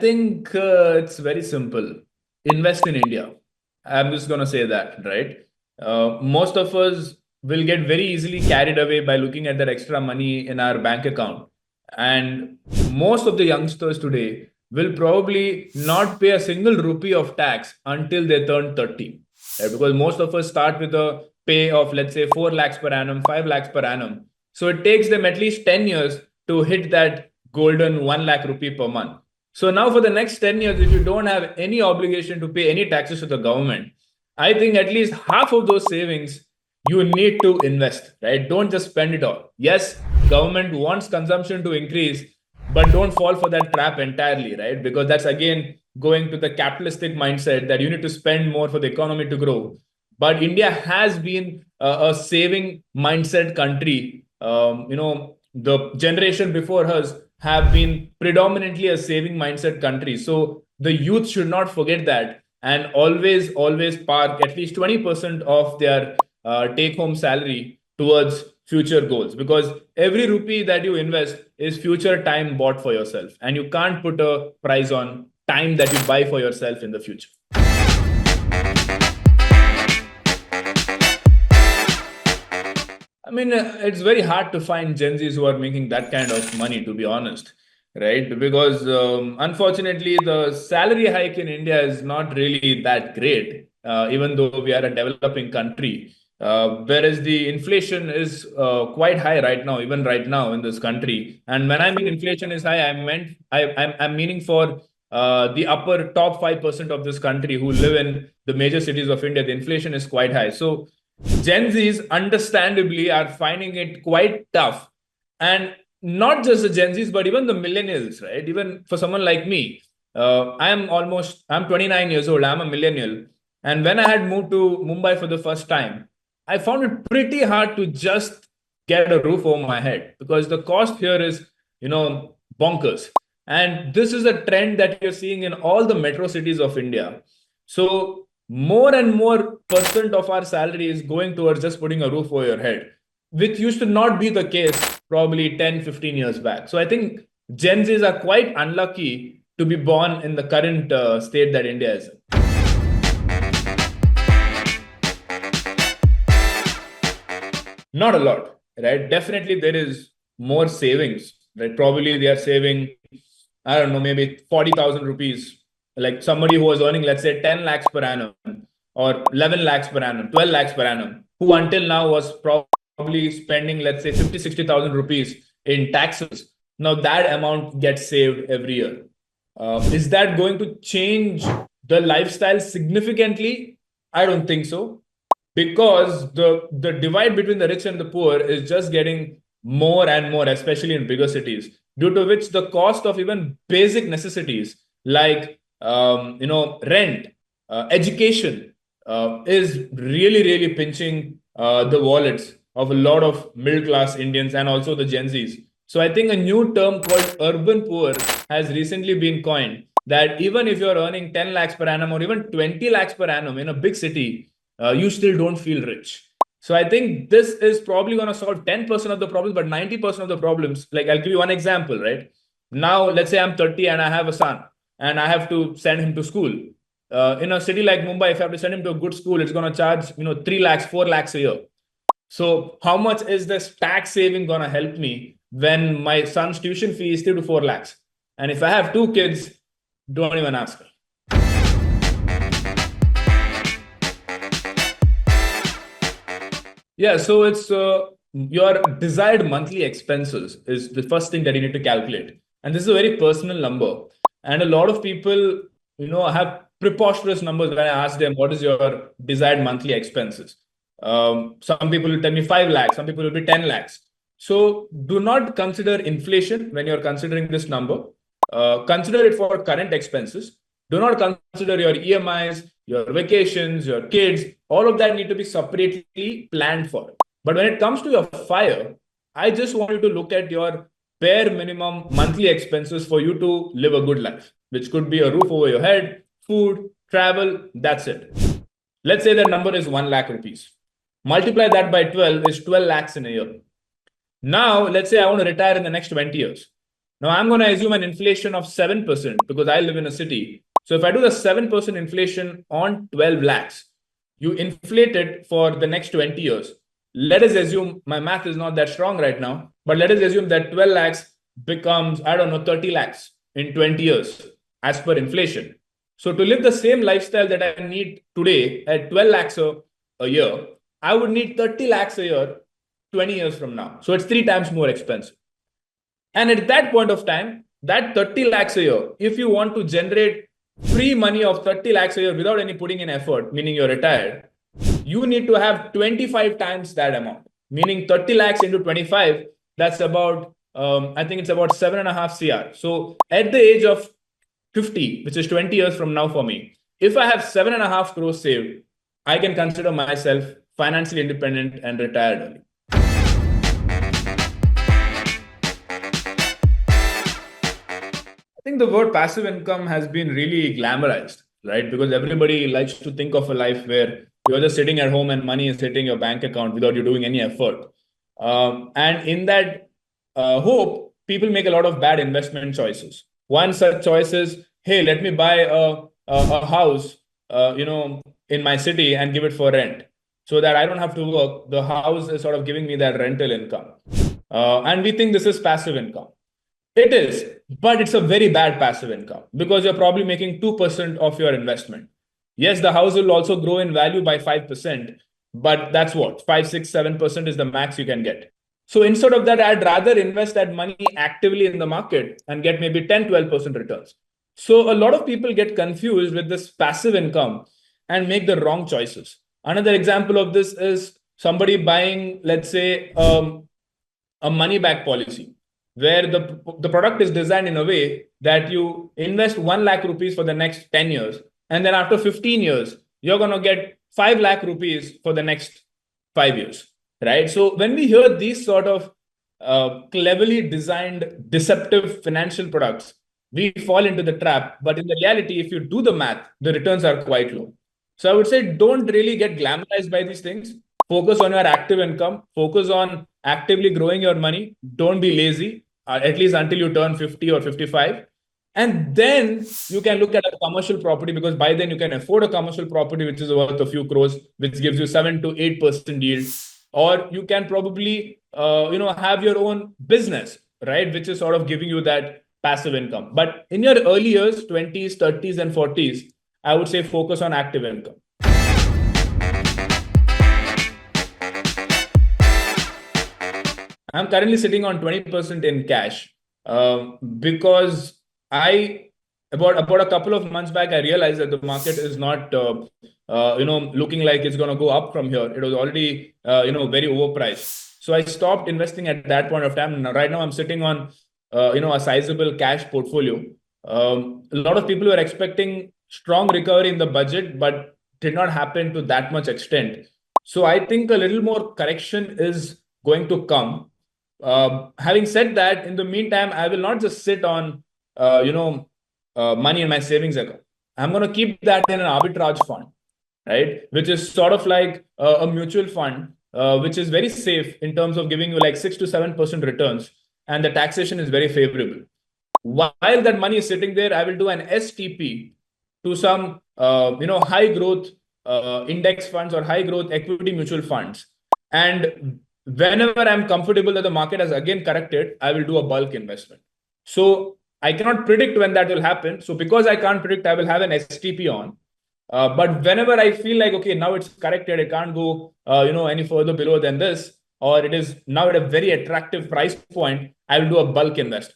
think it's very simple. Invest in India. I'm just going to say that, right? Most of us will get very easily carried away by looking at that extra money in our bank account. And most of the youngsters today will probably not pay a single rupee of tax until they turn 30. Right? Because most of us start with a pay of, let's say, 4 lakhs per annum, 5 lakhs per annum. So it takes them at least 10 years to hit that golden 1 lakh rupee per month. So now for the next 10 years, if you don't have any obligation to pay any taxes to the government, I think at least half of those savings you need to invest, right? Don't just spend it all. Yes, government wants consumption to increase, but don't fall for that trap entirely, right? Because that's again going to the capitalistic mindset that you need to spend more for the economy to grow. But India has been a saving mindset country. The generation before us have been predominantly a saving mindset country. So the youth should not forget that and always park at least 20% of their take home salary towards future goals, because every rupee that you invest is future time bought for yourself, and you can't put a price on time that you buy for yourself in the future. I mean, it's very hard to find Gen Zs who are making that kind of money, to be honest, right? Because unfortunately, the salary hike in India is not really that great, even though we are a developing country. Whereas the inflation is quite high right now, even right now in this country. And when I mean inflation is high, I'm meaning for the upper top 5% of this country who live in the major cities of India. The inflation is quite high. So Gen Zs understandably are finding it quite tough. And not just the Gen Zs, but even the millennials, right? Even for someone like me, I'm 29 years old, I'm a millennial. And when I had moved to Mumbai for the first time, I found it pretty hard to just get a roof over my head because the cost here is, bonkers. And this is a trend that you're seeing in all the metro cities of India. So more and more percent of our salary is going towards just putting a roof over your head, which used to not be the case probably 10, 15 years back. So I think Gen Zs are quite unlucky to be born in the current state that India is in. Not a lot, right? Definitely there is more savings, right? Probably they are saving, I don't know, maybe 40,000 rupees. Like somebody who was earning, let's say, 10 lakhs per annum or 11 lakhs per annum, 12 lakhs per annum, who until now was probably spending, let's say, 50, 60,000 rupees in taxes. Now that amount gets saved every year. Is that going to change the lifestyle significantly? I don't think so, because the divide between the rich and the poor is just getting more and more, especially in bigger cities, due to which the cost of even basic necessities like rent, education is really pinching the wallets of a lot of middle class Indians and also the Gen Zs. So I think a new term called urban poor has recently been coined, that even if you're earning 10 lakhs per annum or even 20 lakhs per annum in a big city, you still don't feel rich. So I think this is probably going to solve 10% of the problems, but 90% of the problems, like I'll give you one example, right? Now, let's say I'm 30 and I have a son and I have to send him to school. In a city like Mumbai, if I have to send him to a good school, it's going to charge 3 lakhs, 4 lakhs a year. So how much is this tax saving going to help me when my son's tuition fee is 3 to 4 lakhs? And if I have 2 kids, don't even ask me. Yeah, so it's your desired monthly expenses is the first thing that you need to calculate. And this is a very personal number. And a lot of people, have preposterous numbers when I ask them, what is your desired monthly expenses? Some people will tell me 5 lakhs, some people will be 10 lakhs. So do not consider inflation when you're considering this number. Consider it for current expenses. Do not consider your EMIs, your vacations, your kids. All of that need to be separately planned for. But when it comes to your fire, I just want you to look at your bare minimum monthly expenses for you to live a good life, which could be a roof over your head, food, travel, that's it. Let's say that number is 1 lakh rupees. Multiply that by 12 is 12 lakhs in a year. Now, let's say I want to retire in the next 20 years. Now I'm going to assume an inflation of 7% because I live in a city. So if I do the 7% inflation on 12 lakhs, you inflate it for the next 20 years. Let us assume, my math is not that strong right now, but let us assume that 12 lakhs becomes, I don't know, 30 lakhs in 20 years as per inflation. So to live the same lifestyle that I need today at 12 lakhs a year, I would need 30 lakhs a year 20 years from now. So it's 3 times more expensive. And at that point of time, that 30 lakhs a year, if you want to generate free money of 30 lakhs a year without any putting in effort, meaning you're retired, you need to have 25 times that amount, meaning 30 lakhs into 25, that's about, I think it's about 7.5 CR. So at the age of 50, which is 20 years from now for me, if I have 7.5 crores saved, I can consider myself financially independent and retired early. I think the word passive income has been really glamorized, right? Because everybody likes to think of a life where you're just sitting at home and money is hitting your bank account without you doing any effort. And in that hope, people make a lot of bad investment choices. One such choice is, hey, let me buy a house, in my city and give it for rent so that I don't have to work. The house is sort of giving me that rental income. And we think this is passive income. It is, but it's a very bad passive income because you're probably making 2% of your investment. Yes, the house will also grow in value by 5%, but that's what 5, 6, 7% is the max you can get. So instead of that, I'd rather invest that money actively in the market and get maybe 10, 12% returns. So a lot of people get confused with this passive income and make the wrong choices. Another example of this is somebody buying, let's say, a money back policy, where the product is designed in a way that you invest 1 lakh rupees for the next 10 years. And then after 15 years, you're going to get 5 lakh rupees for the next 5 years, right? So when we hear these sort of cleverly designed, deceptive financial products, we fall into the trap. But in the reality, if you do the math, the returns are quite low. So I would say don't really get glamorized by these things. Focus on your active income. Focus on actively growing your money. Don't be lazy, at least until you turn 50 or 55. And then you can look at a commercial property because by then you can afford a commercial property which is worth a few crores, which gives you 7 to 8% yield. Or you can probably, have your own business, right, which is sort of giving you that passive income. But in your early years, 20s, 30s, and 40s, I would say focus on active income. I'm currently sitting on 20% in cash because about a couple of months back, I realized that the market is not, looking like it's going to go up from here. It was already, very overpriced. So I stopped investing at that point of time. Now, right now, I'm sitting on, a sizable cash portfolio. A lot of people were expecting strong recovery in the budget, but did not happen to that much extent. So I think a little more correction is going to come. Having said that, in the meantime, I will not just sit on, money in my savings account. I'm going to keep that in an arbitrage fund, right? Which is sort of like a mutual fund, which is very safe in terms of giving you like 6 to 7% returns. And the taxation is very favorable. While that money is sitting there, I will do an STP to some, high growth index funds or high growth equity mutual funds. And whenever I'm comfortable that the market has again corrected, I will do a bulk investment. So I cannot predict when that will happen. So because I can't predict, I will have an STP on. But whenever I feel like, okay, now it's corrected, it can't go, any further below than this, or it is now at a very attractive price point, I will do a bulk invest.